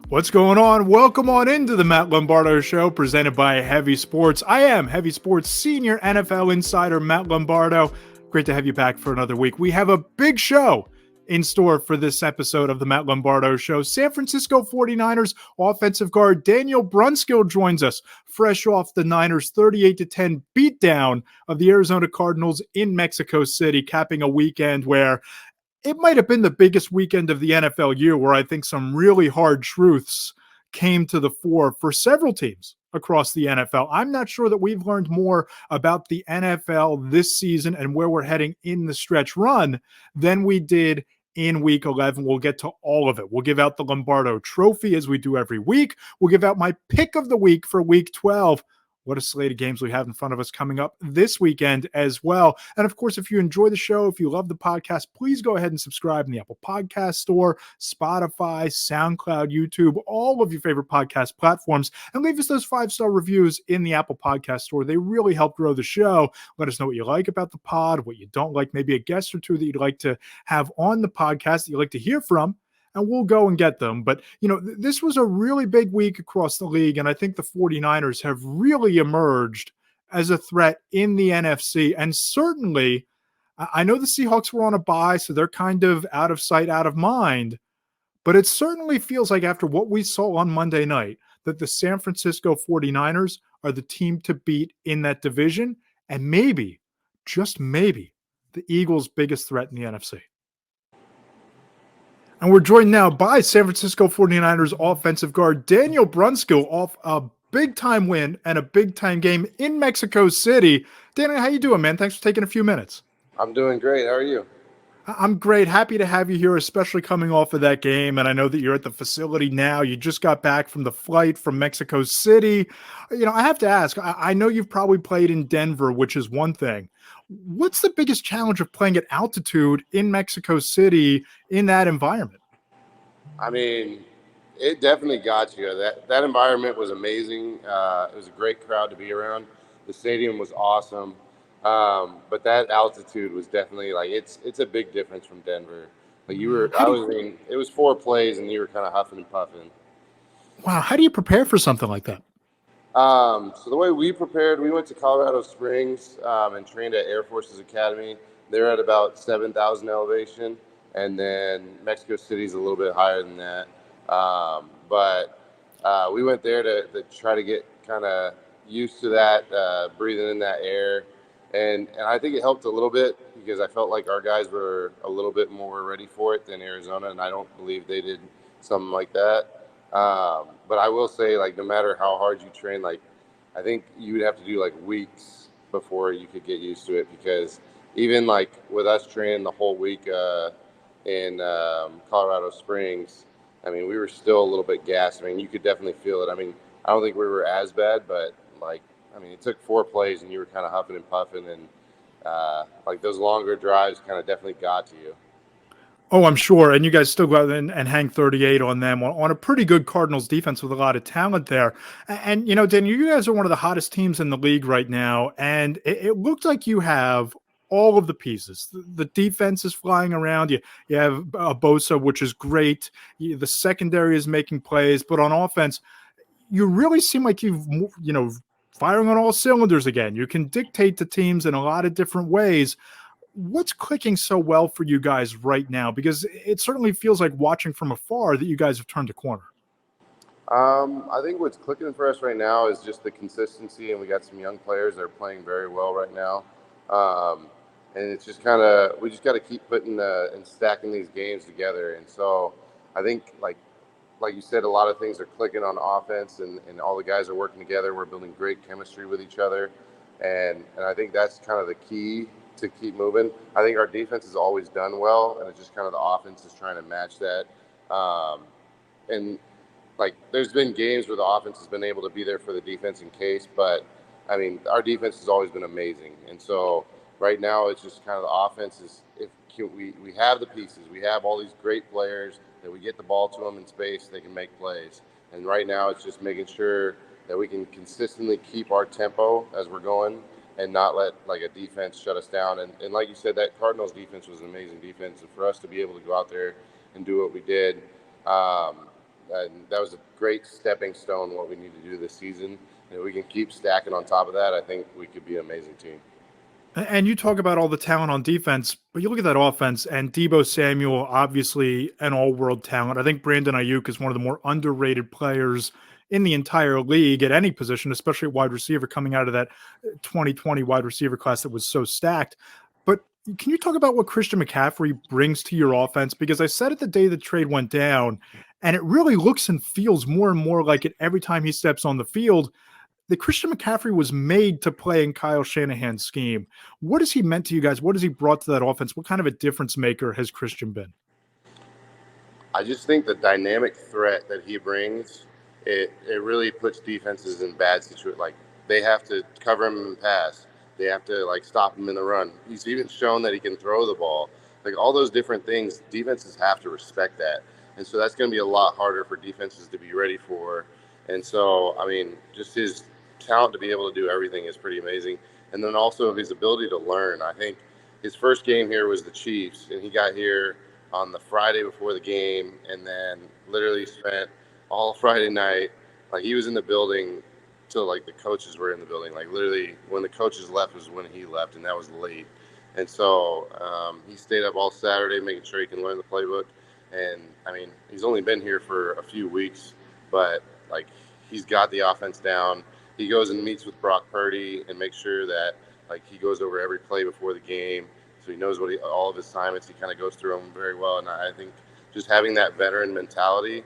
What's going on? Welcome on into the Matt Lombardo Show presented by Heavy Sports. I am Heavy Sports senior NFL insider Matt Lombardo. Great to have you back for another week. We have a big show in store for this episode of the Matt Lombardo Show. San Francisco 49ers offensive guard Daniel Brunskill joins us fresh off the Niners 38-10 beatdown of the Arizona Cardinals in Mexico City, capping a weekend where it might have been the biggest weekend of the NFL year, where I think some really hard truths came to the fore for several teams across the NFL. I'm not sure that we've learned more about the NFL this season and where we're heading in the stretch run than we did in week 11. We'll get to all of it. We'll give out the Lombardo Trophy as we do every week. We'll give out my pick of the week for week 12. What a slate of games we have in front of us coming up this weekend as well. And of course, if you enjoy the show, if you love the podcast, please go ahead and subscribe in the Apple Podcast Store, Spotify, SoundCloud, YouTube, all of your favorite podcast platforms, and leave us those 5-star reviews in the Apple Podcast Store. They really help grow the show. Let us know what you like about the pod, what you don't like, maybe a guest or two that you'd like to have on the podcast that you'd like to hear from, and we'll go and get them. But, this was a really big week across the league, and I think the 49ers have really emerged as a threat in the NFC. And certainly, I know the Seahawks were on a bye, so they're kind of out of sight, out of mind. But it certainly feels like after what we saw on Monday night, that the San Francisco 49ers are the team to beat in that division, and maybe, just maybe, the Eagles' biggest threat in the NFC. And we're joined now by San Francisco 49ers offensive guard Daniel Brunskill off a big-time win and a big-time game in Mexico City. Daniel, how you doing, man? Thanks for taking a few minutes. I'm doing great. How are you? I'm great. Happy to have you here, especially coming off of that game. And I know that you're at the facility now. You just got back from the flight from Mexico City. I have to ask, I know you've probably played in Denver, which is one thing. What's the biggest challenge of playing at altitude in Mexico City in that environment? I mean, it definitely got you. That environment was amazing. It was a great crowd to be around. The stadium was awesome. But that altitude was definitely it's a big difference from Denver. Like it was 4 plays and you were kind of huffing and puffing. Wow. How do you prepare for something like that? So the way we prepared, we went to Colorado Springs and trained at Air Force's Academy. They're at about 7,000 elevation, and then Mexico City's a little bit higher than that. But we went there to try to get kind of used to that, breathing in that air. And I think it helped a little bit because I felt like our guys were a little bit more ready for it than Arizona, and I don't believe they did something like that. But I will say, no matter how hard you train, I think you would have to do weeks before you could get used to it, because even with us training the whole week in Colorado Springs, I mean, we were still a little bit gassed. I mean, you could definitely feel it. I mean, I don't think we were as bad, but it took 4 plays and you were kind of huffing and puffing, and those longer drives kind of definitely got to you. Oh, I'm sure. And you guys still go out and hang 38 on them on a pretty good Cardinals defense with a lot of talent there. And Dan, you guys are one of the hottest teams in the league right now. And it looked like you have all of the pieces. The defense is flying around. You have Bosa, which is great. The secondary is making plays. But on offense, you really seem like you've firing on all cylinders again. You can dictate to teams in a lot of different ways. What's clicking so well for you guys right now? Because it certainly feels like, watching from afar, that you guys have turned a corner. I think what's clicking for us right now is just the consistency, and we got some young players that are playing very well right now. And it's just we just got to keep putting and stacking these games together. And so I think, like you said, a lot of things are clicking on offense, and all the guys are working together. We're building great chemistry with each other. And I think that's kind of the key to keep moving. I think our defense has always done well, and it's just kind of the offense is trying to match that. And there's been games where the offense has been able to be there for the defense in case, but I mean, our defense has always been amazing. And so right now it's just kind of the offense is, we have the pieces, we have all these great players that we get the ball to them in space, they can make plays. And right now it's just making sure that we can consistently keep our tempo as we're going, and not let a defense shut us down. And like you said, that Cardinals defense was an amazing defense. And for us to be able to go out there and do what we did, that was a great stepping stone what we need to do this season. And if we can keep stacking on top of that, I think we could be an amazing team. And you talk about all the talent on defense, but you look at that offense, and Deebo Samuel, obviously an all-world talent. I think Brandon Ayuk is one of the more underrated players in the entire league at any position, especially at wide receiver, coming out of that 2020 wide receiver class that was so stacked. But can you talk about what Christian McCaffrey brings to your offense? Because I said it the day the trade went down, and it really looks and feels more and more like it every time he steps on the field that Christian McCaffrey was made to play in Kyle Shanahan's scheme. What has he meant to you guys? What has he brought to that offense? What kind of a difference maker has Christian been? I just think the dynamic threat that he brings, it really puts defenses in bad situations. Like they have to cover him in pass. They have to like stop him in the run. He's even shown that he can throw the ball. Like all those different things, defenses have to respect that. And so that's going to be a lot harder for defenses to be ready for. And so, I mean, just his talent to be able to do everything is pretty amazing. And then also his ability to learn. I think his first game here was the Chiefs, and he got here on the Friday before the game, and then literally spent all Friday night. Like he was in the building till like the coaches were in the building. Like literally, when the coaches left was when he left, and that was late. And so he stayed up all Saturday, making sure he can learn the playbook. And I mean, he's only been here for a few weeks, but like he's got the offense down. He goes and meets with Brock Purdy and makes sure that like he goes over every play before the game, so he knows all of his assignments. He kind of goes through them very well, and I think just having that veteran mentality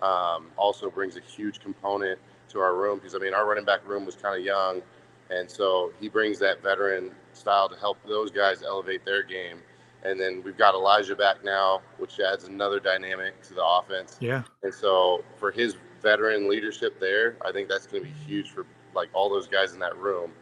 also brings a huge component to our room, because I mean our running back room was kind of young, and so he brings that veteran style to help those guys elevate their game. And then we've got Elijah back now, which adds another dynamic to the offense. Yeah. And so for his veteran leadership there, I think that's going to be huge for like all those guys in that room.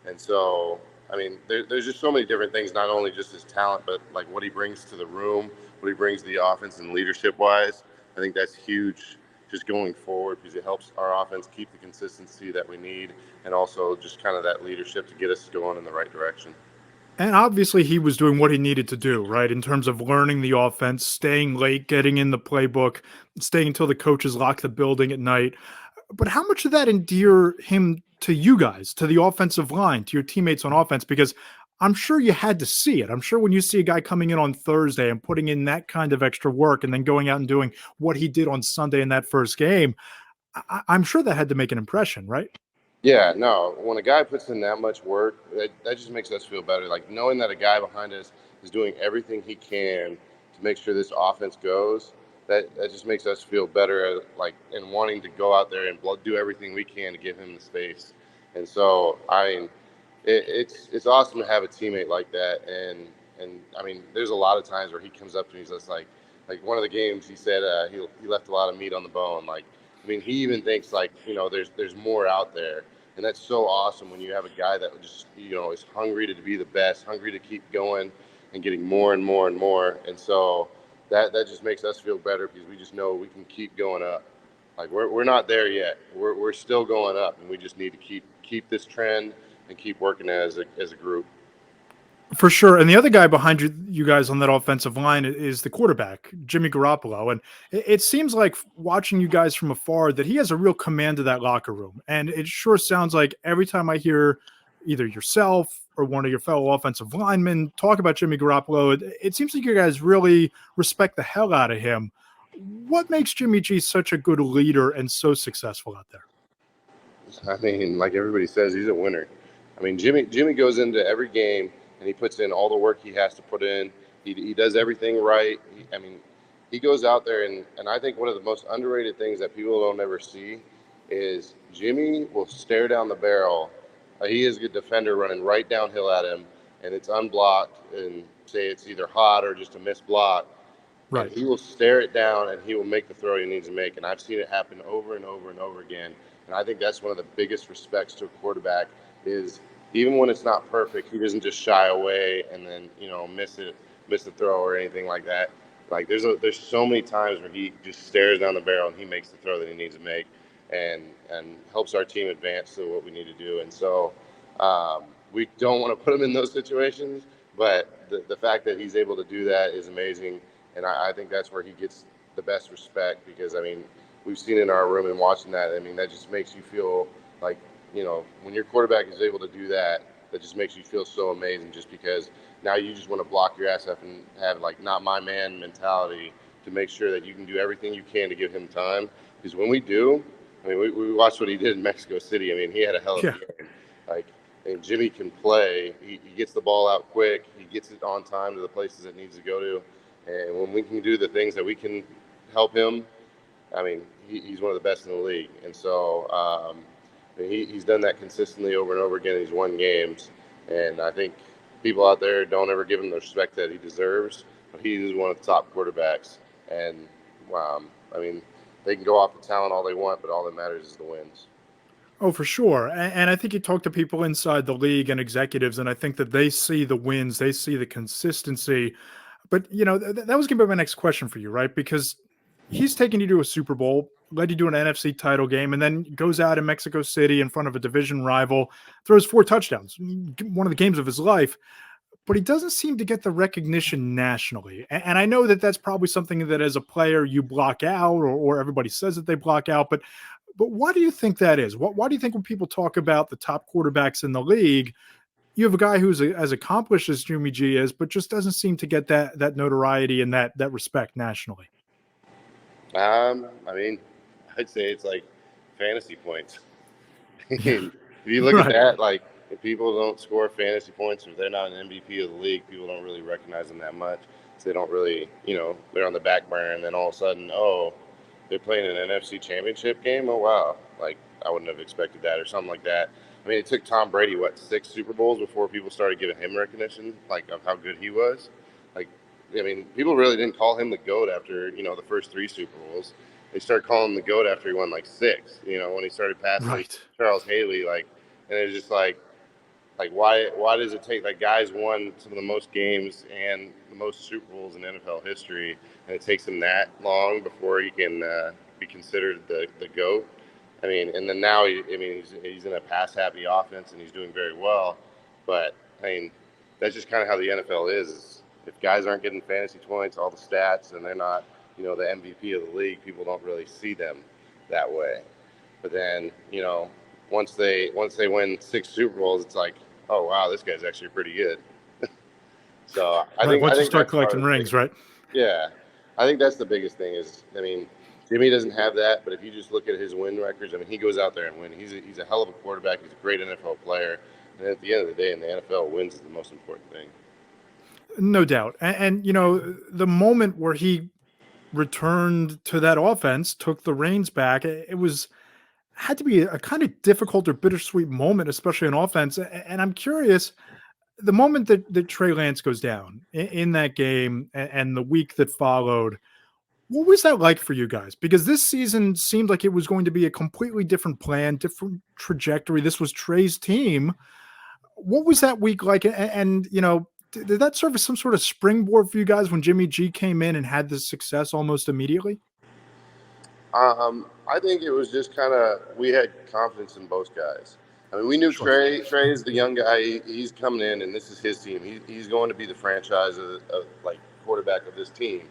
And so, I mean, there's just so many different things, not only just his talent, but like what he brings to the room, what he brings to the offense and leadership wise. I think that's huge just going forward, because it helps our offense keep the consistency that we need, and also just kind of that leadership to get us going in the right direction. And obviously, he was doing what he needed to do, right? In terms of learning the offense, staying late, getting in the playbook, staying until the coaches lock the building at night. But how much did that endear him to you guys, to the offensive line, to your teammates on offense? Because I'm sure you had to see it. I'm sure when you see a guy coming in on Thursday and putting in that kind of extra work and then going out and doing what he did on Sunday in that first game, I'm sure that had to make an impression, right? Yeah, no. When a guy puts in that much work, that just makes us feel better. Like knowing that a guy behind us is doing everything he can to make sure this offense goes, that just makes us feel better. Like and wanting to go out there and do everything we can to give him the space. And so, I mean, it's awesome to have a teammate like that. And I mean, there's a lot of times where he comes up to me, he's just like one of the games he said he left a lot of meat on the bone. Like, I mean, he even thinks like there's more out there. And that's so awesome when you have a guy that just, is hungry to be the best, hungry to keep going and getting more and more and more. And so that just makes us feel better, because we just know we can keep going up. Like we're not there yet. We're still going up, and we just need to keep this trend and keep working as a group. For sure. And the other guy behind you guys on that offensive line is the quarterback, Jimmy Garopollo. And it seems like watching you guys from afar that he has a real command of that locker room. And it sure sounds like every time I hear either yourself or one of your fellow offensive linemen talk about Jimmy Garoppolo, it seems like you guys really respect the hell out of him. What makes Jimmy G such a good leader and so successful out there? I mean, like everybody says, he's a winner. I mean, Jimmy goes into every game and he puts in all the work he has to put in. He does everything right. He goes out there, and I think one of the most underrated things that people don't ever see is Jimmy will stare down the barrel. He is a good defender running right downhill at him, and it's unblocked, and say it's either hot or just a missed block. Right. And he will stare it down, and he will make the throw he needs to make. And I've seen it happen over and over and over again. And I think that's one of the biggest respects to a quarterback is even when it's not perfect, he doesn't just shy away and then miss the throw or anything like that. Like there's so many times where he just stares down the barrel and he makes the throw that he needs to make, and helps our team advance to what we need to do. And so we don't want to put him in those situations, but the fact that he's able to do that is amazing. And I think that's where he gets the best respect, because I mean, we've seen in our room and watching that. I mean, that just makes you feel like, when your quarterback is able to do that, that just makes you feel so amazing just because now you just want to block your ass up and have like not my man mentality to make sure that you can do everything you can to give him time. Because when we do, I mean, we watched what he did in Mexico City. I mean, he had a hell of a Yeah. game. Like, and Jimmy can play. He gets the ball out quick. He gets it on time to the places it needs to go to. And when we can do the things that we can help him, I mean, he's one of the best in the league. And so he's done that consistently over and over again. He's won games. And I think people out there don't ever give him the respect that he deserves. But he is one of the top quarterbacks. And, I mean, they can go off the talent all they want, but all that matters is the wins. Oh, for sure. And I think you talk to people inside the league and executives, and I think that they see the wins, they see the consistency. But, that was going to be my next question for you, right? Because he's taken you to a Super Bowl, led you to an NFC title game, and then goes out in Mexico City in front of a division rival, throws 4 touchdowns, one of the games of his life. But he doesn't seem to get the recognition nationally. And I know that that's probably something that as a player you block out, or everybody says that they block out. But why do you think that is? Why do you think when people talk about the top quarterbacks in the league, you have a guy who's as accomplished as Jimmy G is, but just doesn't seem to get that notoriety and that respect nationally? I mean, I'd say it's like fantasy points. Yeah, If you look at right. that, like if people don't score fantasy points or they're not an MVP of the league, people don't really recognize them that much. So they don't really, they're on the back burner, and then all of a sudden, oh, they're playing an NFC Championship game. Oh wow, like I wouldn't have expected that or something like that. I mean, it took Tom Brady 6 Super Bowls before people started giving him recognition, like of how good he was. Like, I mean, people really didn't call him the GOAT after the first 3 Super Bowls. They started calling him the GOAT after he won 6. When he started passing Right. Charles Haley, and it's just like why does it take, like, guys won some of the most games and the most Super Bowls in NFL history, and it takes him that long before he can be considered the GOAT? I mean, and then now he's in a pass happy offense and he's doing very well, but I mean that's just kind of how the NFL is. If guys aren't getting fantasy points, all the stats, and they're not the MVP of the league, people don't really see them that way. But then once they win 6 Super Bowls, it's like, oh wow, this guy's actually pretty good. So I Right. think I Once you think start that's part collecting of the rings, biggest. right? Yeah, I think that's the biggest thing. Is, I mean, Jimmy doesn't have that, but if you just look at his win records, I mean, he goes out there and wins. He's a hell of a quarterback. He's a great NFL player, and at the end of the day, in the NFL, wins is the most important thing. No doubt. And the moment where he returned to that offense, took the reins back, it was had to be a kind of difficult or bittersweet moment, especially in offense. And I'm curious, the moment that Trey Lance goes down in that game and the week that followed, what was that like for you guys? Because this season seemed like it was going to be a completely different plan, different trajectory. This was Trey's team. What was that week like? And did that serve as some sort of springboard for you guys when Jimmy G came in and had this success almost immediately? I think it was just kind of, we had confidence in both guys. I mean, we knew Sure. Trey is the young guy. He's coming in, and this is his team. He's going to be the franchise of like quarterback of this team,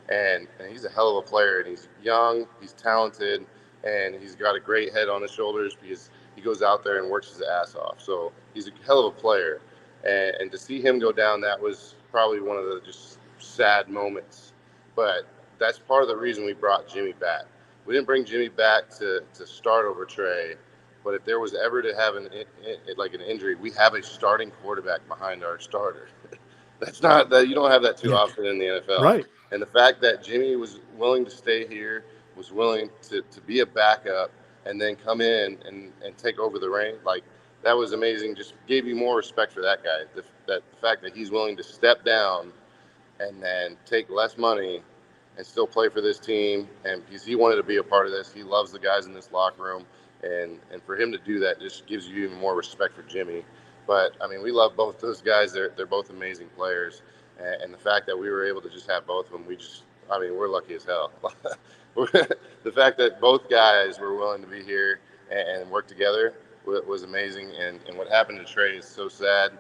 and he's a hell of a player. And he's young, he's talented, and he's got a great head on his shoulders because he goes out there and works his ass off. So he's a hell of a player, and to see him go down, that was probably one of the just sad moments. But that's part of the reason we brought Jimmy back. We didn't bring Jimmy back to start over Trey, but if there was ever to have an injury, we have a starting quarterback behind our starter. That's not that, you don't have that too Yeah. often in the NFL. Right. And the fact that Jimmy was willing to stay here, was willing to be a backup, and then come in and take over the reign, like, that was amazing. Just gave you more respect for that guy. The fact that he's willing to step down and then take less money and still play for this team, and because he wanted to be a part of this, he loves the guys in this locker room, and for him to do that just gives you even more respect for Jimmy. But I mean, we love both those guys. They're both amazing players, and the fact that we were able to just have both of them, I mean, we're lucky as hell. The fact that both guys were willing to be here and work together was amazing, and what happened to Trey is so sad.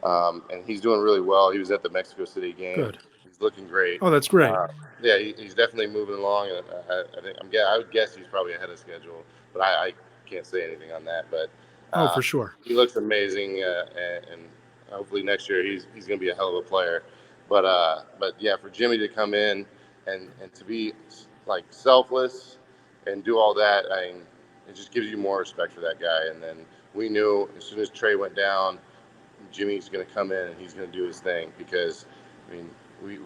And he's doing really well. He was at the Mexico City game. Good. He's looking great. Oh, that's great. Yeah, he's definitely moving along. And I would guess he's probably ahead of schedule, but I can't say anything on that. But Oh, for sure. he looks amazing, and hopefully next year he's going to be a hell of a player. But yeah, for Jimmy to come in and to be like selfless and do all that, I mean, it just gives you more respect for that guy. And then we knew as soon as Trey went down, Jimmy's going to come in and he's going to do his thing because, I mean,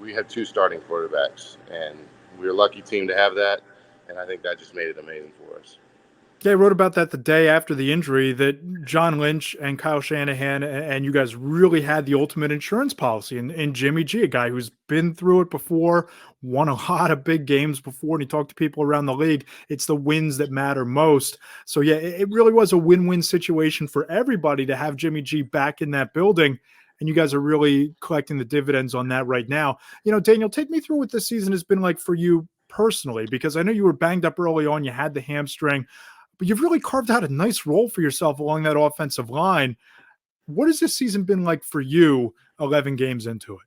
we had two starting quarterbacks, and we were a lucky team to have that, and I think that just made it amazing for us. Yeah, I wrote about that the day after the injury that John Lynch and Kyle Shanahan and you guys really had the ultimate insurance policy in Jimmy G, a guy who's been through it before, won a lot of big games before, and he talked to people around the league. It's the wins that matter most. So, yeah, it really was a win-win situation for everybody to have Jimmy G back in that building, and you guys are really collecting the dividends on that right now. You know, Daniel, take me through what this season has been like for you personally, because I know you were banged up early on. You had the hamstring, but you've really carved out a nice role for yourself along that offensive line. What has this season been like for you 11 games into it?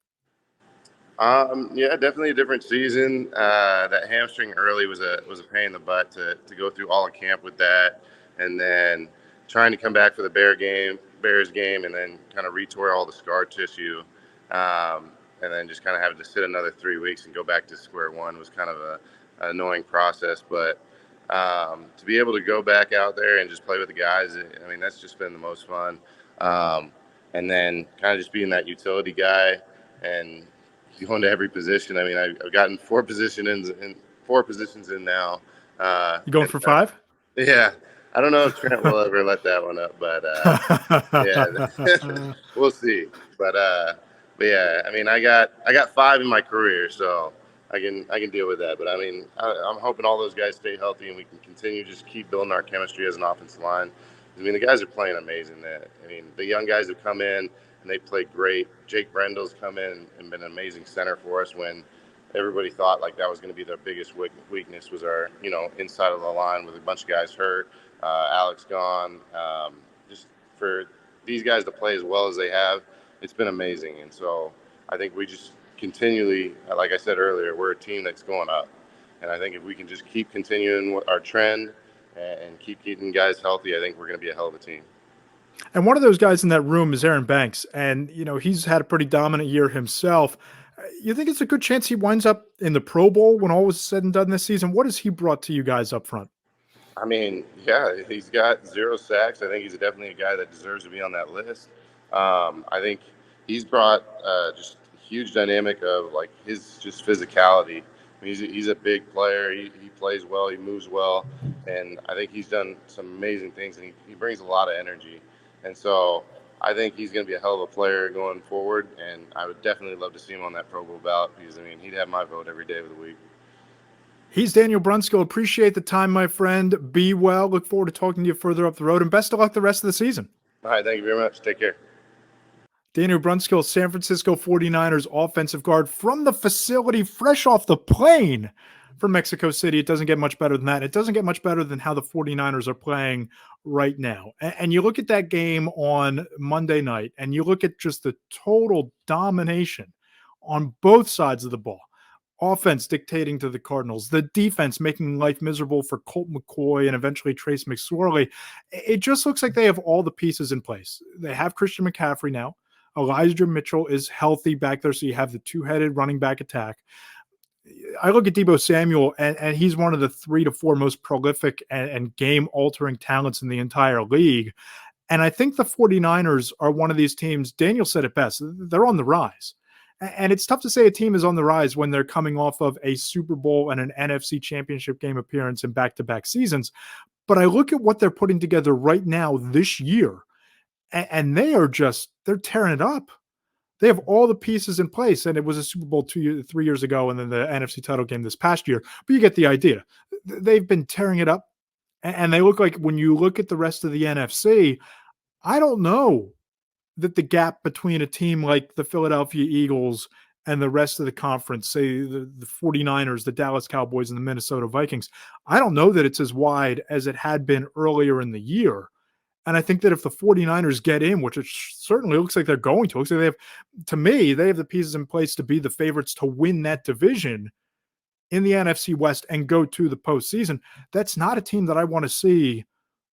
Yeah, definitely a different season. That hamstring early was a pain in the butt to go through all of camp with that, and then trying to come back for the Bears game, and then kind of retore all the scar tissue, and then just kind of having to sit another 3 weeks and go back to square one was kind of an annoying process. But to be able to go back out there and just play with the guys, I mean, that's just been the most fun. And then kind of just being that utility guy and going to every position. I mean, I've gotten four positions in now. You going for five? Yeah. I don't know if Trent will ever let that one up, but yeah, we'll see. But yeah, I mean, I got five in my career, so I can deal with that. But I mean, I'm hoping all those guys stay healthy and we can continue just keep building our chemistry as an offensive line. I mean, the guys are playing amazing. I mean, the young guys have come in and they played great. Jake Brendel's come in and been an amazing center for us when everybody thought like that was going to be their biggest weakness was our, inside of the line with a bunch of guys hurt, Alex gone. Just for these guys to play as well as they have, it's been amazing. And so I think we just continually, like I said earlier, we're a team that's going up. And I think if we can just keep continuing our trend and keep keeping guys healthy, I think we're going to be a hell of a team. And one of those guys in that room is Aaron Banks. And, he's had a pretty dominant year himself. You think it's a good chance he winds up in the Pro Bowl when all was said and done this season? What has he brought to you guys up front? I mean, yeah, he's got 0 sacks. I think he's definitely a guy that deserves to be on that list. I think he's brought just a huge dynamic of like his just physicality. I mean, he's a big player. He plays well. He moves well. And I think he's done some amazing things, and he brings a lot of energy. And so I think he's going to be a hell of a player going forward, and I would definitely love to see him on that Pro Bowl ballot because, I mean, he'd have my vote every day of the week. He's Daniel Brunskill. Appreciate the time, my friend. Be well. Look forward to talking to you further up the road, and best of luck the rest of the season. All right, thank you very much. Take care. Daniel Brunskill, San Francisco 49ers offensive guard from the facility, fresh off the plane from Mexico City. It doesn't get much better than that. It doesn't get much better than how the 49ers are playing right now. And you look at that game on Monday night, and you look at just the total domination on both sides of the ball. Offense dictating to the Cardinals, the defense making life miserable for Colt McCoy and eventually Trace McSorley. It just looks like they have all the pieces in place. They have Christian McCaffrey now. Elijah Mitchell is healthy back there, so you have the two-headed running back attack. I look at Deebo Samuel, and he's one of the 3 to 4 most prolific and game-altering talents in the entire league. And I think the 49ers are one of these teams, Daniel said it best, they're on the rise. And it's tough to say a team is on the rise when they're coming off of a Super Bowl and an NFC championship game appearance in back-to-back seasons. But I look at what they're putting together right now this year, and they're tearing it up. They have all the pieces in place, and it was a Super Bowl 3 years ago and then the NFC title game this past year. But you get the idea. They've been tearing it up, and they look like when you look at the rest of the NFC, I don't know that the gap between a team like the Philadelphia Eagles and the rest of the conference, say the 49ers, the Dallas Cowboys, and the Minnesota Vikings, I don't know that it's as wide as it had been earlier in the year. And I think that if the 49ers get in, which it certainly looks like they're going to, looks like they have, to me, they have the pieces in place to be the favorites to win that division in the NFC West and go to the postseason. That's not a team that I want to see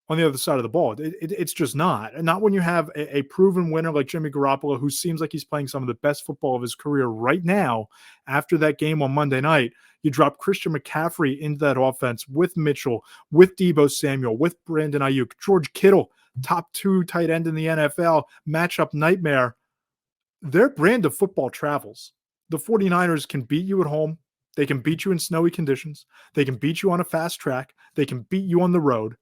on the other side of the ball. It's just not. And not when you have a proven winner like Jimmy Garopollo, who seems like he's playing some of the best football of his career right now after that game on Monday night. You drop Christian McCaffrey into that offense with Mitchell, with Deebo Samuel, with Brandon Ayuk, George Kittle, top 2 tight end in the NFL, matchup nightmare. Their brand of football travels. The 49ers can beat you at home. They can beat you in snowy conditions. They can beat you on a fast track. They can beat you on the road.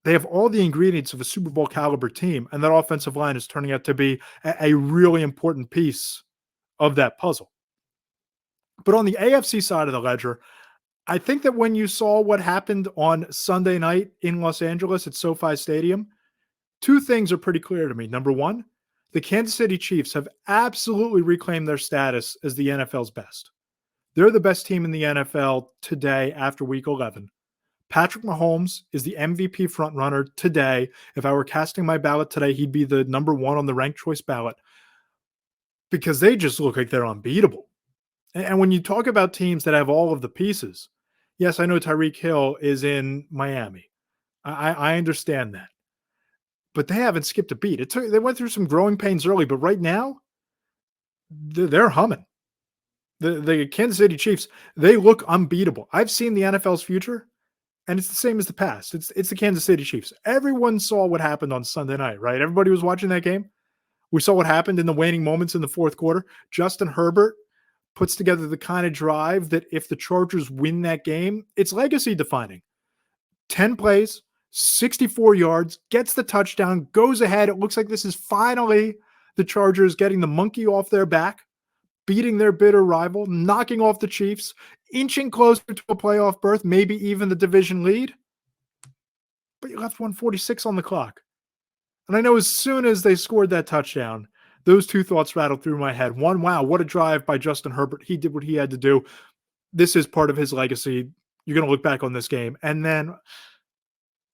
They have all the ingredients of a Super Bowl caliber team, and that offensive line is turning out to be a really important piece of that puzzle. But on the AFC side of the ledger, I think that when you saw what happened on Sunday night in Los Angeles at SoFi Stadium, 2 things are pretty clear to me. Number one, the Kansas City Chiefs have absolutely reclaimed their status as the NFL's best. They're the best team in the NFL today after week 11. Patrick Mahomes is the MVP frontrunner today. If I were casting my ballot today, he'd be the number 1 on the ranked choice ballot because they just look like they're unbeatable. And when you talk about teams that have all of the pieces, yes, I know Tyreek Hill is in Miami. I understand that. But they haven't skipped a beat. They went through some growing pains early, but right now, they're humming. The Kansas City Chiefs, they look unbeatable. I've seen the NFL's future, and it's the same as the past. It's the Kansas City Chiefs. Everyone saw what happened on Sunday night, right? Everybody was watching that game. We saw what happened in the waning moments in the fourth quarter. Justin Herbert puts together the kind of drive that if the Chargers win that game, it's legacy defining. 10 plays, 64 yards, gets the touchdown, goes ahead. It looks like this is finally the Chargers getting the monkey off their back, beating their bitter rival, knocking off the Chiefs, inching closer to a playoff berth, maybe even the division lead. But you left 146 on the clock. And I know as soon as they scored that touchdown, those 2 thoughts rattled through my head. One, wow, what a drive by Justin Herbert. He did what he had to do. This is part of his legacy. You're going to look back on this game. And then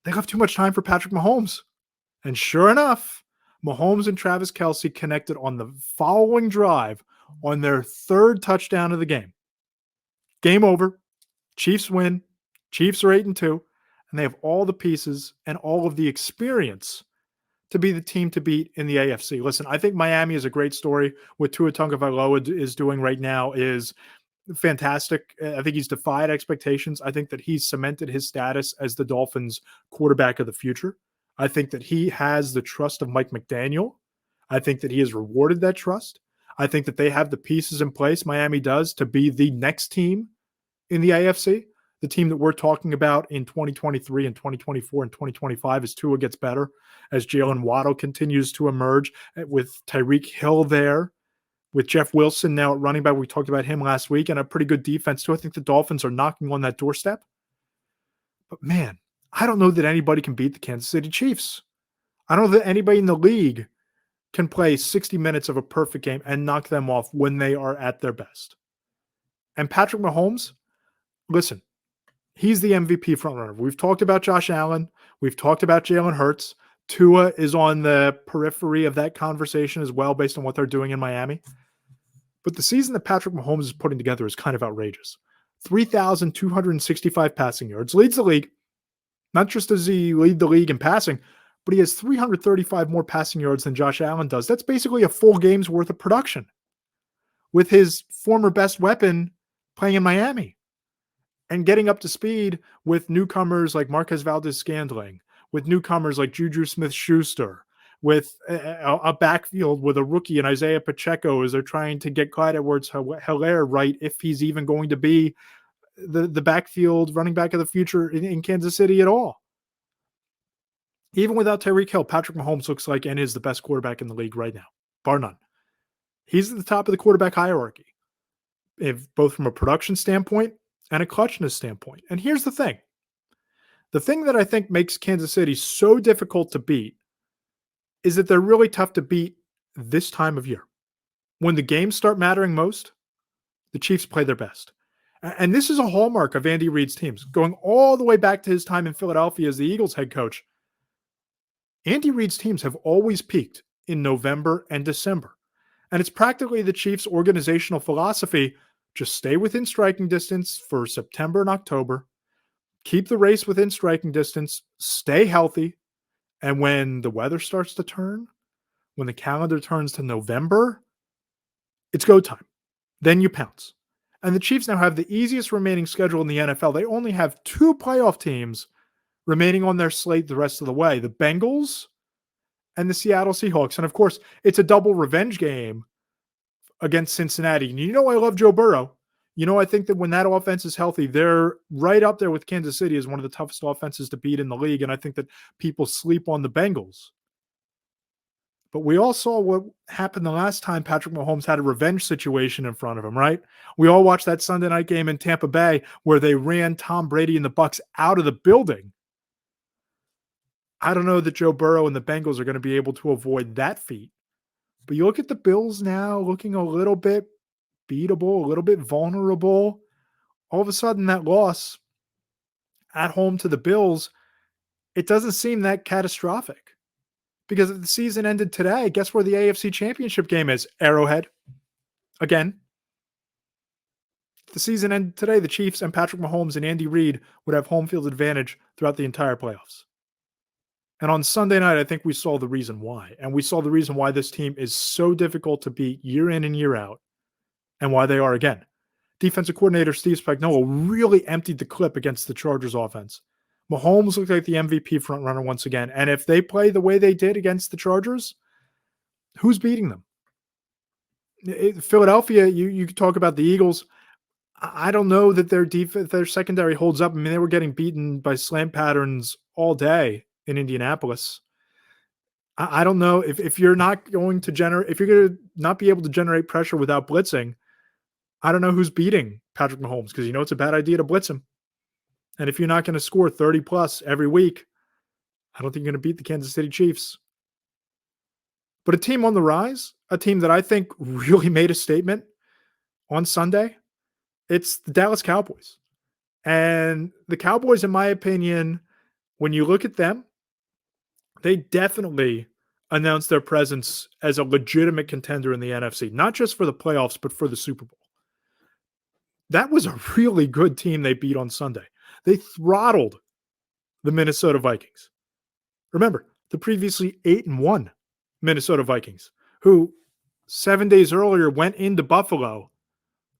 they left too much time for Patrick Mahomes. And sure enough, Mahomes and Travis Kelce connected on the following drive on their 3rd touchdown of the game. Game over. Chiefs win. Chiefs are 8-2. And they have all the pieces and all of the experience to be the team to beat in the AFC. Listen, I think Miami is a great story. What Tua Tagovailoa is doing right now is fantastic. I think he's defied expectations. I think that he's cemented his status as the Dolphins' quarterback of the future. I think that he has the trust of Mike McDaniel. I think that he has rewarded that trust. I think that they have the pieces in place, Miami does, to be the next team in the AFC. The team that we're talking about in 2023 and 2024 and 2025 as Tua gets better, as Jalen Waddle continues to emerge, with Tyreek Hill there, with Jeff Wilson now at running back. We talked about him last week, and a pretty good defense too. I think the Dolphins are knocking on that doorstep. But man, I don't know that anybody can beat the Kansas City Chiefs. I don't know that anybody in the league can play 60 minutes of a perfect game and knock them off when they are at their best. And Patrick Mahomes, listen, he's the MVP frontrunner. We've talked about Josh Allen. We've talked about Jalen Hurts. Tua is on the periphery of that conversation as well, based on what they're doing in Miami. But the season that Patrick Mahomes is putting together is kind of outrageous. 3,265 passing yards, leads the league. Not just does he lead the league in passing, but he has 335 more passing yards than Josh Allen does. That's basically a full game's worth of production with his former best weapon playing in Miami and getting up to speed with newcomers like Marquez Valdez-Scantling, with newcomers like Juju Smith-Schuster, with a backfield with a rookie and Isaiah Pacheco as they're trying to get Clyde Edwards-Helaire right if he's even going to be the backfield running back of the future in Kansas City at all. Even without Tyreek Hill, Patrick Mahomes looks like and is the best quarterback in the league right now, bar none. He's at the top of the quarterback hierarchy, both from a production standpoint and a clutchness standpoint. And here's the thing. The thing that I think makes Kansas City so difficult to beat is that they're really tough to beat this time of year. When the games start mattering most, the Chiefs play their best. And this is a hallmark of Andy Reid's teams, going all the way back to his time in Philadelphia as the Eagles head coach. Andy Reid's teams have always peaked in November and December. And it's practically the Chiefs' organizational philosophy: just stay within striking distance for September and October, keep the race within striking distance, stay healthy, and when the weather starts to turn, when the calendar turns to November, it's go time. Then you pounce. And the Chiefs now have the easiest remaining schedule in the NFL. They only have 2 playoff teams remaining on their slate the rest of the way: the Bengals and the Seattle Seahawks. And of course, it's a double revenge game against Cincinnati. And you know I love Joe Burrow. You know I think that when that offense is healthy, they're right up there with Kansas City as one of the toughest offenses to beat in the league. And I think that people sleep on the Bengals. But we all saw what happened the last time Patrick Mahomes had a revenge situation in front of him, right? We all watched that Sunday night game in Tampa Bay where they ran Tom Brady and the Bucs out of the building. I don't know that Joe Burrow and the Bengals are going to be able to avoid that feat. But you look at the Bills now looking a little bit beatable, a little bit vulnerable. All of a sudden, that loss at home to the Bills, it doesn't seem that catastrophic. Because if the season ended today, guess where the AFC Championship game is? Arrowhead. Again. If the season ended today, the Chiefs and Patrick Mahomes and Andy Reid would have home field advantage throughout the entire playoffs. And on Sunday night, I think we saw the reason why. And we saw the reason why this team is so difficult to beat year in and year out, and why they are again. Defensive coordinator Steve Spagnuolo really emptied the clip against the Chargers offense. Mahomes looked like the MVP frontrunner once again. And if they play the way they did against the Chargers, who's beating them? Philadelphia, you could talk about the Eagles. I don't know that their secondary holds up. I mean, they were getting beaten by slant patterns all day in Indianapolis. I don't know if you're not going to generate, if you're going to not be able to generate pressure without blitzing, I don't know who's beating Patrick Mahomes, because you know it's a bad idea to blitz him. And if you're not going to score 30 plus every week, I don't think you're going to beat the Kansas City Chiefs. But a team on the rise, a team that I think really made a statement on Sunday, it's the Dallas Cowboys. And the Cowboys, in my opinion, when you look at them, they definitely announced their presence as a legitimate contender in the NFC, not just for the playoffs, but for the Super Bowl. That was a really good team they beat on Sunday. They throttled the Minnesota Vikings. Remember, the previously 8-1 Minnesota Vikings, who 7 days earlier went into Buffalo,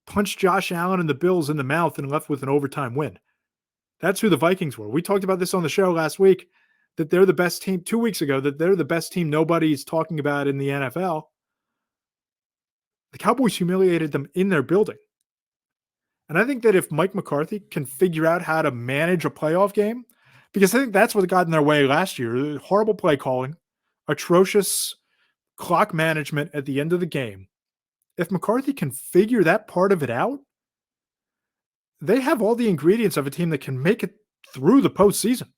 punched Josh Allen and the Bills in the mouth, and left with an overtime win. That's who the Vikings were. We talked about this on the show last week, that they're the best team, 2 weeks ago, that they're the best team nobody's talking about in the NFL. The Cowboys humiliated them in their building. And I think that if Mike McCarthy can figure out how to manage a playoff game, because I think that's what got in their way last year, horrible play calling, atrocious clock management at the end of the game. If McCarthy can figure that part of it out, they have all the ingredients of a team that can make it through the postseason,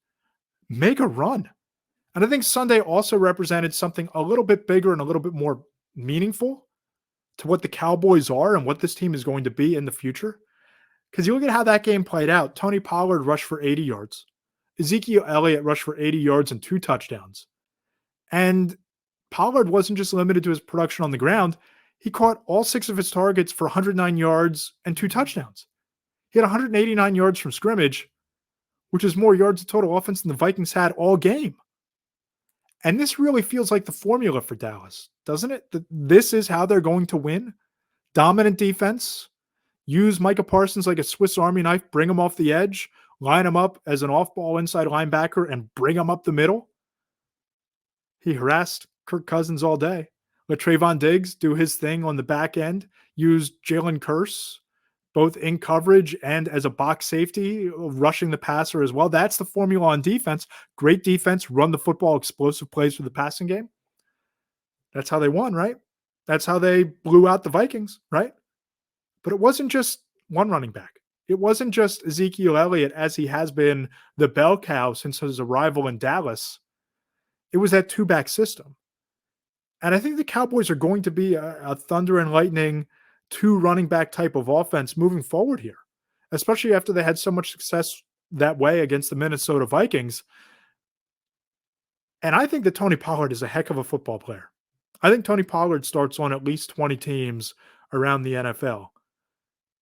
make a run. And I think Sunday also represented something a little bit bigger and a little bit more meaningful to what the Cowboys are and what this team is going to be in the future. Because you look at how that game played out. Tony Pollard rushed for 80 yards. Ezekiel Elliott rushed for 80 yards and 2 touchdowns. And Pollard wasn't just limited to his production on the ground. He caught all 6 of his targets for 109 yards and 2 touchdowns. He had 189 yards from scrimmage, which is more yards of total offense than the Vikings had all game. And this really feels like the formula for Dallas, doesn't it? This is how they're going to win. Dominant defense. Use Micah Parsons like a Swiss Army knife, bring him off the edge, line him up as an off-ball inside linebacker, and bring him up the middle. He harassed Kirk Cousins all day. Let Trayvon Diggs do his thing on the back end. Use Jalen Kearse, both in coverage and as a box safety, rushing the passer as well. That's the formula on defense. Great defense, run the football, explosive plays for the passing game. That's how they won, right? That's how they blew out the Vikings, right? But it wasn't just one running back. It wasn't just Ezekiel Elliott, as he has been the bell cow since his arrival in Dallas. It was that 2-back system. And I think the Cowboys are going to be a thunder and lightning 2 running back type of offense moving forward here, especially after they had so much success that way against the Minnesota Vikings. And I think that Tony Pollard is a heck of a football player. I think Tony Pollard starts on at least 20 teams around the NFL.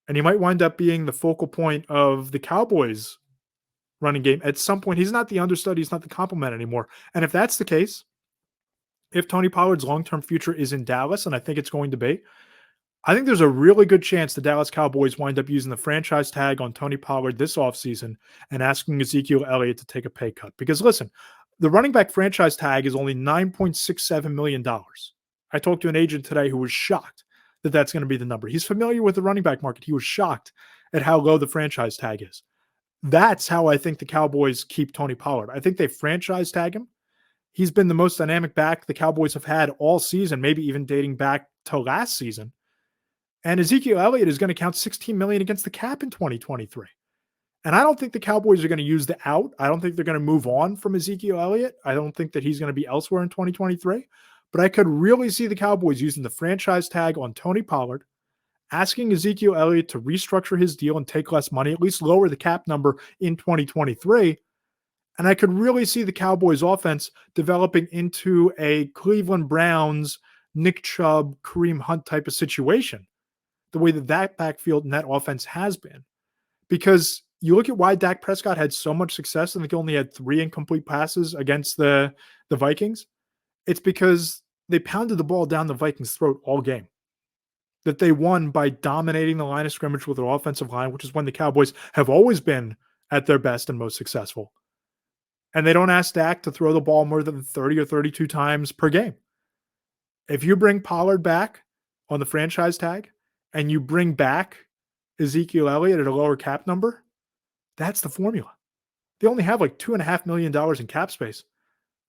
And he might wind up being the focal point of the Cowboys running game at some point. He's not the understudy, he's not the complement anymore. And if that's the case, if Tony Pollard's long-term future is in Dallas, and I think it's going to be, I think there's a really good chance the Dallas Cowboys wind up using the franchise tag on Tony Pollard this offseason and asking Ezekiel Elliott to take a pay cut. Because listen, the running back franchise tag is only $9.67 million. I talked to an agent today who was shocked that that's going to be the number. He's familiar with the running back market. He was shocked at how low the franchise tag is. That's how I think the Cowboys keep Tony Pollard. I think they franchise tag him. He's been the most dynamic back the Cowboys have had all season, maybe even dating back to last season. And Ezekiel Elliott is going to count $16 million against the cap in 2023. And I don't think the Cowboys are going to use the out. I don't think they're going to move on from Ezekiel Elliott. I don't think that he's going to be elsewhere in 2023. But I could really see the Cowboys using the franchise tag on Tony Pollard, asking Ezekiel Elliott to restructure his deal and take less money, at least lower the cap number in 2023. And I could really see the Cowboys offense developing into a Cleveland Browns, Nick Chubb, Kareem Hunt type of situation, the way that backfield and that offense has been. Because you look at why Dak Prescott had so much success and they only had 3 incomplete passes against the Vikings. It's because they pounded the ball down the Vikings' throat all game. That they won by dominating the line of scrimmage with their offensive line, which is when the Cowboys have always been at their best and most successful. And they don't ask Dak to throw the ball more than 30 or 32 times per game. If you bring Pollard back on the franchise tag and you bring back Ezekiel Elliott at a lower cap number, that's the formula. They only have like $2.5 million in cap space.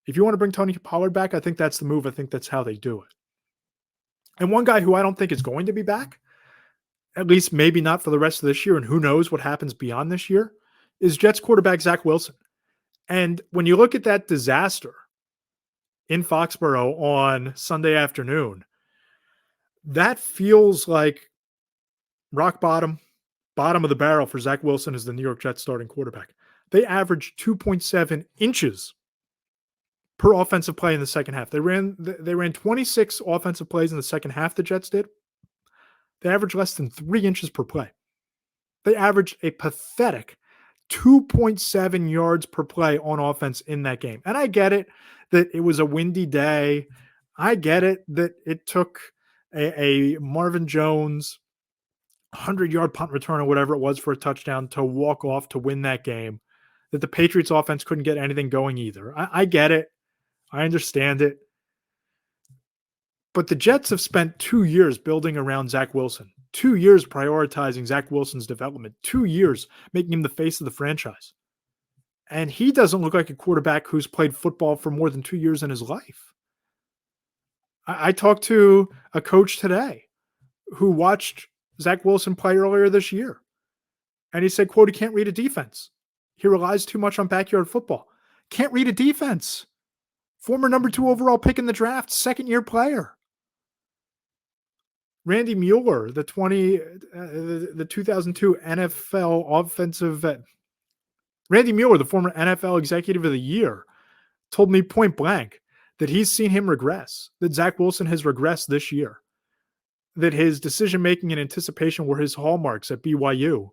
If you want to bring Tony Pollard back, I think that's the move. I think that's how they do it. And one guy who I don't think is going to be back, at least maybe not for the rest of this year, and who knows what happens beyond this year, is Jets quarterback Zach Wilson. And when you look at that disaster in Foxborough on Sunday afternoon, that feels like rock bottom of the barrel for Zach Wilson as the New York Jets starting quarterback. They averaged 2.7 inches per offensive play in the second half. They ran 26 offensive plays in the second half, the Jets did. They averaged less than 3 inches per play. They averaged a pathetic 2.7 yards per play on offense in that game. And I get it that it was a windy day. I get it that it took a Marvin Jones 100-yard punt return or whatever it was for a touchdown to walk off to win that game, that the Patriots offense couldn't get anything going either. I get it. I understand it. But the Jets have spent 2 years building around Zach Wilson, 2 years prioritizing Zach Wilson's development, 2 years making him the face of the franchise. And he doesn't look like a quarterback who's played football for more than 2 years in his life. I talked to a coach today who watched Zach Wilson play earlier this year. And he said, quote, he can't read a defense. He relies too much on backyard football. Can't read a defense. Former number 2 overall pick in the draft, second-year player. Randy Mueller, the 2002 NFL offensive vet. Randy Mueller, the former NFL Executive of the Year, told me point blank that he's seen him regress, that Zach Wilson has regressed this year, that his decision-making and anticipation were his hallmarks at BYU,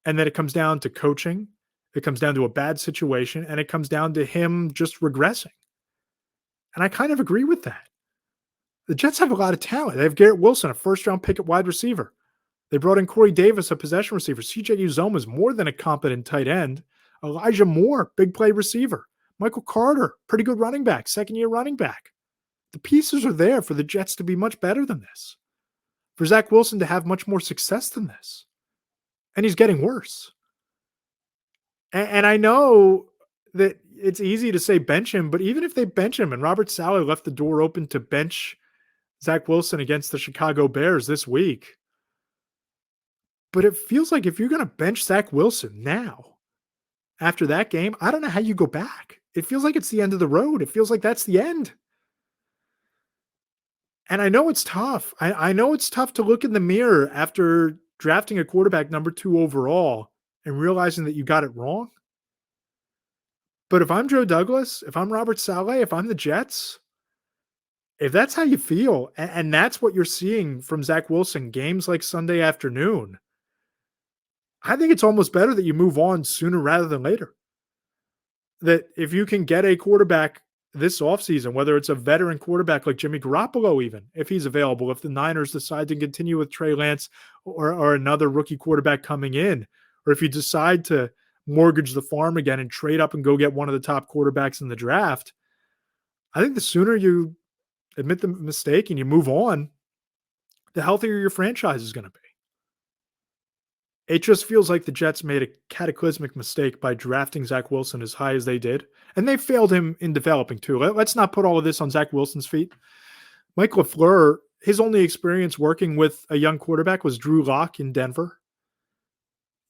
and that it comes down to coaching, it comes down to a bad situation, and it comes down to him just regressing. And I kind of agree with that. The Jets have a lot of talent. They have Garrett Wilson, a first-round pick at wide receiver. They brought in Corey Davis, a possession receiver. CJ Uzoma is more than a competent tight end. Elijah Moore, big play receiver. Michael Carter, pretty good running back, second-year running back. The pieces are there for the Jets to be much better than this, for Zach Wilson to have much more success than this. And he's getting worse. And I know that it's easy to say bench him, but even if they bench him, and Robert Saleh left the door open to bench Zach Wilson against the Chicago Bears this week, but it feels like if you're going to bench Zach Wilson now, after that game, I don't know how you go back. It feels like it's the end of the road. It feels like that's the end. And I know it's tough. I know it's tough to look in the mirror after drafting a quarterback number 2 overall and realizing that you got it wrong. But if I'm Joe Douglas, if I'm Robert Saleh, if I'm the Jets, if that's how you feel, and that's what you're seeing from Zach Wilson, games like Sunday afternoon, I think it's almost better that you move on sooner rather than later. That if you can get a quarterback this offseason, whether it's a veteran quarterback like Jimmy Garoppolo, even if he's available, if the Niners decide to continue with Trey Lance or another rookie quarterback coming in, or if you decide to mortgage the farm again and trade up and go get one of the top quarterbacks in the draft, I think the sooner you admit the mistake and you move on, the healthier your franchise is going to be. It just feels like the Jets made a cataclysmic mistake by drafting Zach Wilson as high as they did. And they failed him in developing too. Let's not put all of this on Zach Wilson's feet. Mike LaFleur, his only experience working with a young quarterback was Drew Lock in Denver.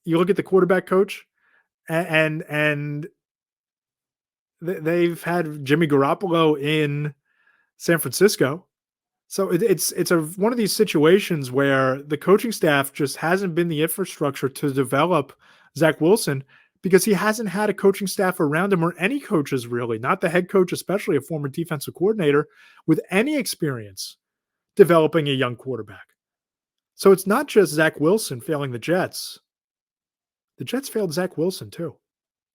You look at the quarterback coach, and they've had Jimmy Garoppolo in San Francisco. So it's one of these situations where the coaching staff just hasn't been the infrastructure to develop Zach Wilson because he hasn't had a coaching staff around him, or any coaches really, not the head coach, especially a former defensive coordinator with any experience developing a young quarterback. So it's not just Zach Wilson failing the Jets. The Jets failed Zach Wilson too.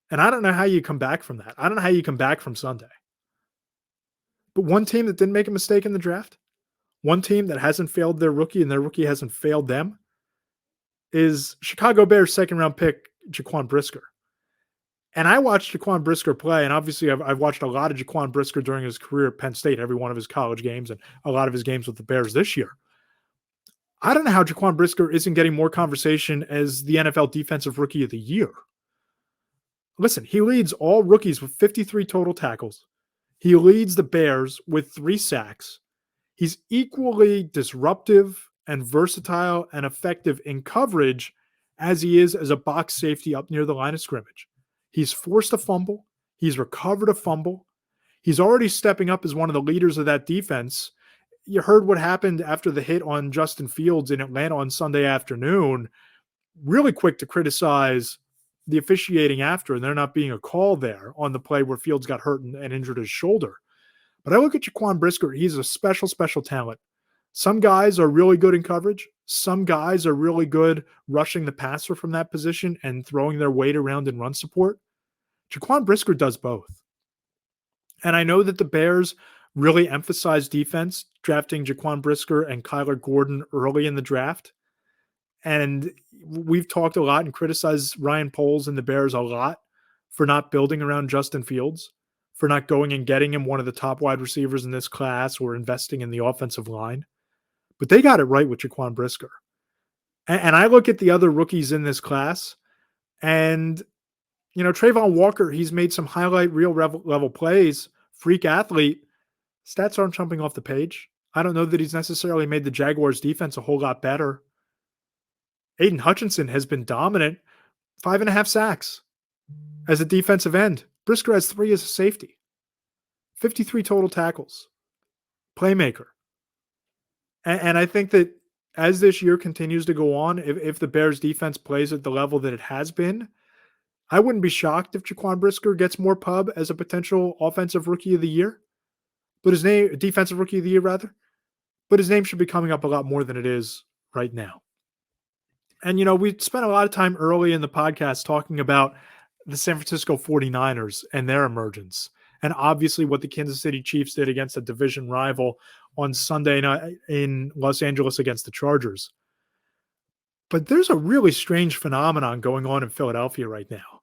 And I don't know how you come back from that. I don't know how you come back from Sunday. But one team that didn't make a mistake in the draft, one team that hasn't failed their rookie and their rookie hasn't failed them, is Chicago Bears second-round pick Jaquan Brisker. And I watched Jaquan Brisker play, and obviously I've watched a lot of Jaquan Brisker during his career at Penn State, every one of his college games and a lot of his games with the Bears this year. I don't know how Jaquan Brisker isn't getting more conversation as the NFL Defensive Rookie of the Year. Listen, he leads all rookies with 53 total tackles. He leads the Bears with 3 sacks. He's equally disruptive and versatile and effective in coverage as he is as a box safety up near the line of scrimmage. He's forced a fumble. He's recovered a fumble. He's already stepping up as one of the leaders of that defense. You heard what happened after the hit on Justin Fields in Atlanta on Sunday afternoon. Really quick to criticize the officiating after, and there not being a call there on the play where Fields got hurt and injured his shoulder. But I look at Jaquan Brisker. He's a special, special talent. Some guys are really good in coverage. Some guys are really good rushing the passer from that position and throwing their weight around in run support. Jaquan Brisker does both. And I know that the Bears really emphasize defense, drafting Jaquan Brisker and Kyler Gordon early in the draft. And we've talked a lot and criticized Ryan Poles and the Bears a lot for not building around Justin Fields, for not going and getting him one of the top wide receivers in this class or investing in the offensive line. But they got it right with Jaquan Brisker. And I look at the other rookies in this class, and, you know, Trayvon Walker, he's made some highlight reel level plays, freak athlete. Stats aren't jumping off the page. I don't know that he's necessarily made the Jaguars defense a whole lot better. Aiden Hutchinson has been dominant, 5.5 sacks as a defensive end. Brisker has 3 as a safety, 53 total tackles, playmaker. And I think that as this year continues to go on, if the Bears defense plays at the level that it has been, I wouldn't be shocked if Jaquan Brisker gets more pub as a potential offensive rookie of the year. But his name, defensive rookie of the year rather, but his name should be coming up a lot more than it is right now. And, you know, we spent a lot of time early in the podcast talking about the San Francisco 49ers and their emergence, and obviously what the Kansas City Chiefs did against a division rival on Sunday night in Los Angeles against the Chargers. But there's a really strange phenomenon going on in Philadelphia right now.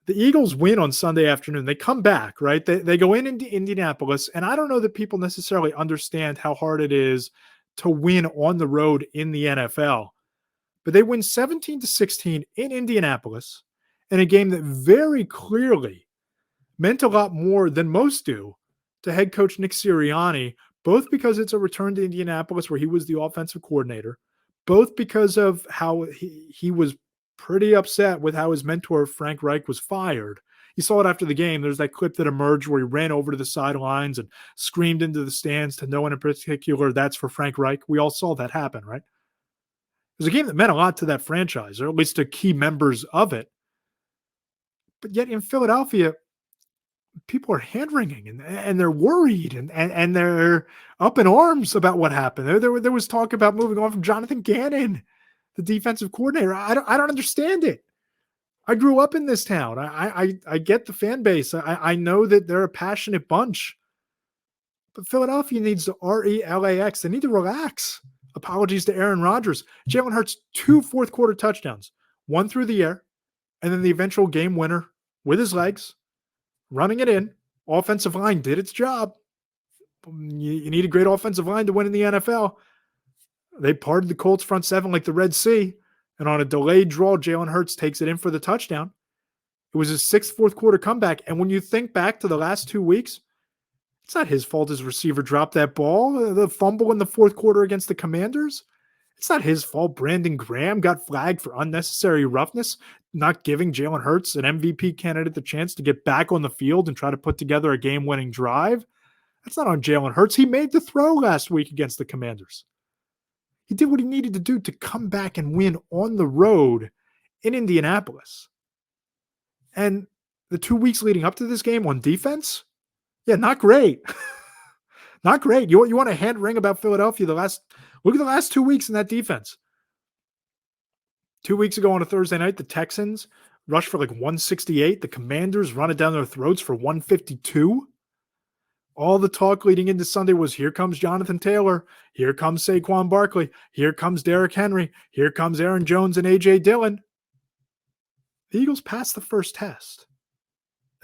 The Eagles win on Sunday afternoon. They come back, right? They go into Indianapolis, and I don't know that people necessarily understand how hard it is to win on the road in the NFL. But they win 17-16 in Indianapolis in a game that very clearly meant a lot more than most do to head coach Nick Sirianni, both because it's a return to Indianapolis where he was the offensive coordinator, both because of how he was pretty upset with how his mentor Frank Reich was fired. You saw it after the game. There's that clip that emerged where he ran over to the sidelines and screamed into the stands to no one in particular, "That's for Frank Reich." We all saw that happen, right? It was a game that meant a lot to that franchise, or at least to key members of it. But yet in Philadelphia, people are hand-wringing and they're worried and they're up in arms about what happened. There was talk about moving on from Jonathan Gannon, the defensive coordinator. I don't understand it. I grew up in this town. I get the fan base. I know that they're a passionate bunch. But Philadelphia needs to relax. They need to relax. Apologies to Aaron Rodgers. Jalen Hurts, 2 fourth-quarter touchdowns, one through the air, and then the eventual game winner with his legs, running it in. Offensive line did its job. You need a great offensive line to win in the NFL. They parted the Colts front seven like the Red Sea, and on a delayed draw, Jalen Hurts takes it in for the touchdown. It was his 6th fourth-quarter comeback, and when you think back to the last 2 weeks, it's not his fault his receiver dropped that ball. The fumble in the 4th quarter against the Commanders, it's not his fault Brandon Graham got flagged for unnecessary roughness, not giving Jalen Hurts, an MVP candidate, the chance to get back on the field and try to put together a game-winning drive. That's not on Jalen Hurts. He made the throw last week against the Commanders. He did what he needed to do to come back and win on the road in Indianapolis. And the 2 weeks leading up to this game on defense, yeah, not great. Not great. You want a hand wring about Philadelphia? Look at the last 2 weeks in that defense. 2 weeks ago on a Thursday night, the Texans rushed for like 168. The Commanders run it down their throats for 152. All the talk leading into Sunday was, here comes Jonathan Taylor. Here comes Saquon Barkley. Here comes Derrick Henry. Here comes Aaron Jones and A.J. Dillon. The Eagles passed the first test.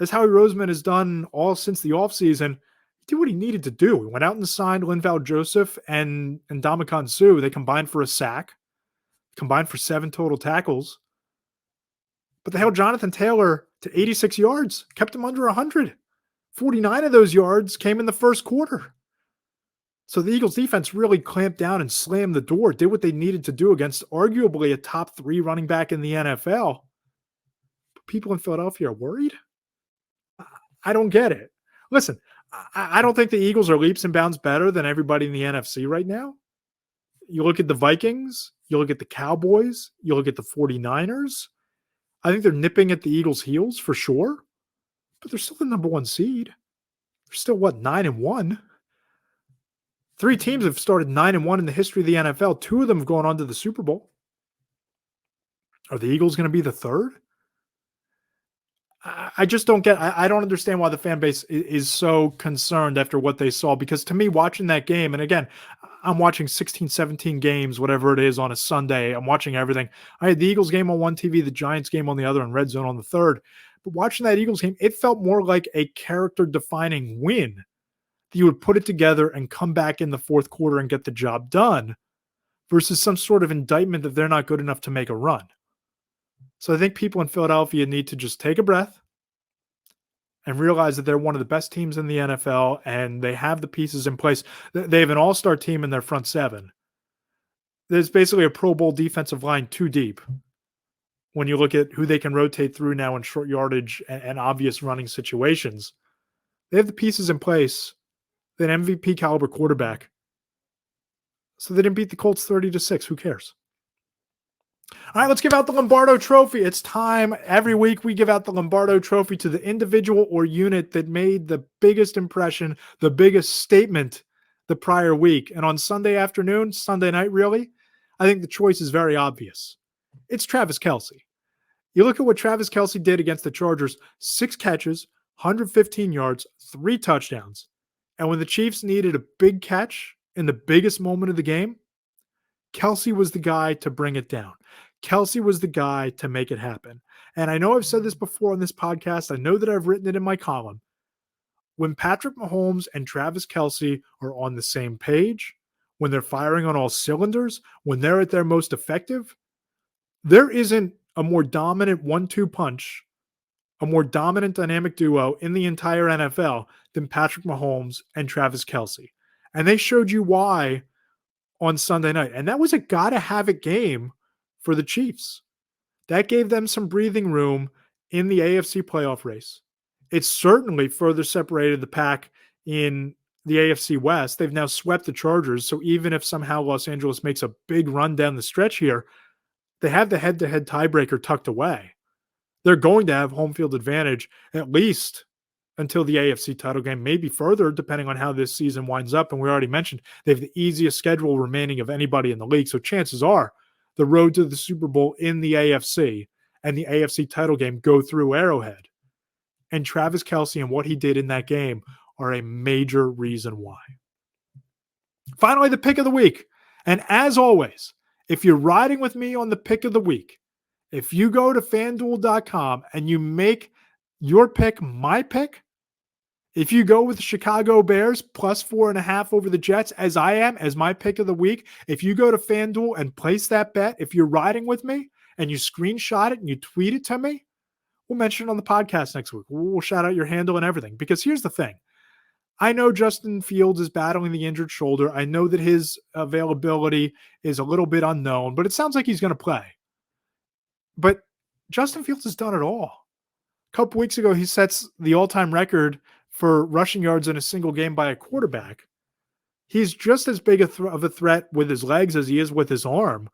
As Howie Roseman has done all since the offseason, he did what he needed to do. He went out and signed Linval Joseph and Ndamukong Suh. They combined for a sack, combined for 7 total tackles. But they held Jonathan Taylor to 86 yards, kept him under 100. 49 of those yards came in the 1st quarter. So the Eagles defense really clamped down and slammed the door, did what they needed to do against arguably a top 3 running back in the NFL. But people in Philadelphia are worried? I don't get it. Listen, I don't think the Eagles are leaps and bounds better than everybody in the NFC right now. You look at the Vikings, you look at the Cowboys, you look at the 49ers. I think they're nipping at the Eagles' heels for sure, but they're still the number 1 seed. They're still, 9-1? 3 teams have started 9-1 in the history of the NFL. 2 of them have gone on to the Super Bowl. Are the Eagles going to be the 3rd? I just don't get. I don't understand why the fan base is so concerned after what they saw. Because to me, watching that game, and again, I'm watching 16, 17 games, whatever it is, on a Sunday. I'm watching everything. I had the Eagles game on one TV, the Giants game on the other, and Red Zone on the third. But watching that Eagles game, it felt more like a character-defining win. That you would put it together and come back in the 4th quarter and get the job done, versus some sort of indictment that they're not good enough to make a run. So I think people in Philadelphia need to just take a breath and realize that they're one of the best teams in the NFL and they have the pieces in place. They have an all-star team in their front 7. There's basically a Pro Bowl defensive line too deep when you look at who they can rotate through now in short yardage and obvious running situations. They have the pieces in place. An MVP caliber quarterback. So they didn't beat the Colts 30-6. Who cares? All right, let's give out the Lombardo Trophy. It's time. Every week we give out the Lombardo Trophy to the individual or unit that made the biggest impression, the biggest statement the prior week. And on Sunday afternoon, Sunday night really, I think the choice is very obvious. It's Travis Kelce. You look at what Travis Kelce did against the Chargers: 6 catches, 115 yards, 3 touchdowns. And when the Chiefs needed a big catch in the biggest moment of the game, Kelce was the guy to bring it down. Kelce was the guy to make it happen. And I know I've said this before on this podcast. I know that I've written it in my column. When Patrick Mahomes and Travis Kelce are on the same page, when they're firing on all cylinders, when they're at their most effective, there isn't a more dominant 1-2 punch, a more dominant dynamic duo in the entire NFL than Patrick Mahomes and Travis Kelce. And they showed you why on Sunday night. And that was a gotta-have-it game for the Chiefs. That gave them some breathing room in the AFC playoff race. It certainly further separated the pack in the AFC West. They've now swept the Chargers, so even if somehow Los Angeles makes a big run down the stretch here, they have the head-to-head tiebreaker tucked away. They're going to have home field advantage, at least until the AFC title game, maybe further, depending on how this season winds up. And we already mentioned they have the easiest schedule remaining of anybody in the league. So chances are the road to the Super Bowl in the AFC and the AFC title game go through Arrowhead. And Travis Kelce and what he did in that game are a major reason why. Finally, the pick of the week. And as always, if you're riding with me on the pick of the week, if you go to FanDuel.com and you make your pick my pick, if you go with the Chicago Bears plus 4.5 over the Jets, as I am, as my pick of the week, if you go to FanDuel and place that bet, if you're riding with me and you screenshot it and you tweet it to me, we'll mention it on the podcast next week. We'll shout out your handle and everything. Because here's the thing. I know Justin Fields is battling the injured shoulder. I know that his availability is a little bit unknown, but it sounds like he's going to play. But Justin Fields has done it all. A couple weeks ago, he sets the all-time record for rushing yards in a single game by a quarterback. He's just as big of a threat with his legs as he is with his arm.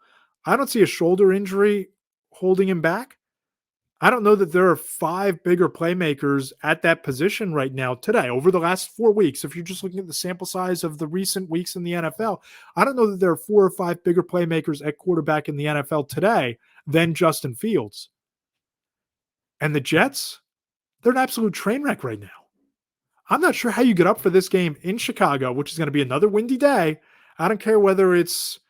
I don't see a shoulder injury holding him back. I don't know that there are 5 bigger playmakers at that position right now today over the last 4 weeks. If you're just looking at the sample size of the recent weeks in the NFL, I don't know that there are 4 or 5 bigger playmakers at quarterback in the NFL today than Justin Fields. And the Jets, they're an absolute train wreck right now. I'm not sure how you get up for this game in Chicago, which is going to be another windy day. I don't care whether it's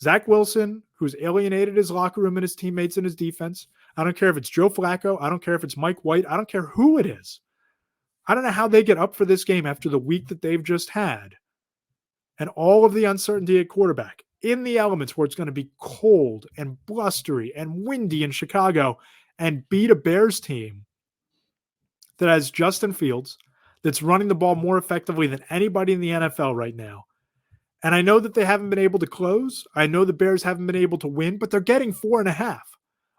Zach Wilson, who's alienated his locker room and his teammates and his defense. I don't care if it's Joe Flacco. I don't care if it's Mike White. I don't care who it is. I don't know how they get up for this game after the week that they've just had and all of the uncertainty at quarterback in the elements where it's going to be cold and blustery and windy in Chicago and beat a Bears team that has Justin Fields, that's running the ball more effectively than anybody in the NFL right now. And I know that they haven't been able to close. I know the Bears haven't been able to win, but they're getting 4.5.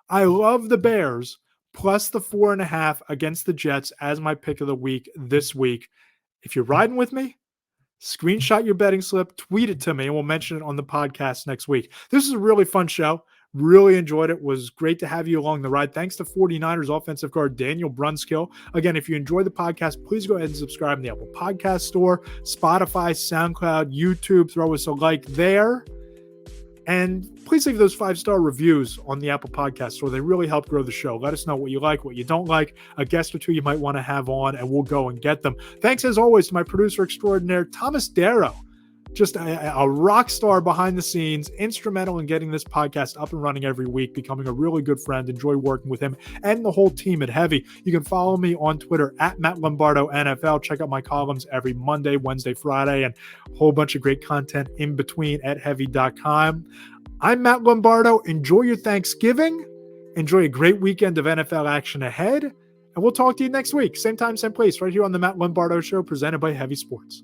I love the Bears plus the 4.5 against the Jets as my pick of the week this week. If you're riding with me, screenshot your betting slip, tweet it to me, and we'll mention it on the podcast next week. This is a really fun show. Really enjoyed it. Was great to have you along the ride. Thanks to 49ers offensive guard Daniel Brunskill. Again, if you enjoy the podcast, please go ahead and subscribe in the Apple Podcast Store, Spotify, SoundCloud, YouTube. Throw us a like there. And please leave those 5-star reviews on the Apple Podcast Store. They really help grow the show. Let us know what you like, what you don't like, a guest or two you might want to have on, and we'll go and get them. Thanks, as always, to my producer extraordinaire, Thomas Darrow. Just a rock star behind the scenes, instrumental in getting this podcast up and running every week, becoming a really good friend. Enjoy working with him and the whole team at Heavy. You can follow me on Twitter at Matt Lombardo NFL. Check out my columns every Monday, Wednesday, Friday, and a whole bunch of great content in between at heavy.com. I'm Matt Lombardo. Enjoy your Thanksgiving. Enjoy a great weekend of NFL action ahead. And we'll talk to you next week. Same time, same place, right here on the Matt Lombardo Show, presented by Heavy Sports.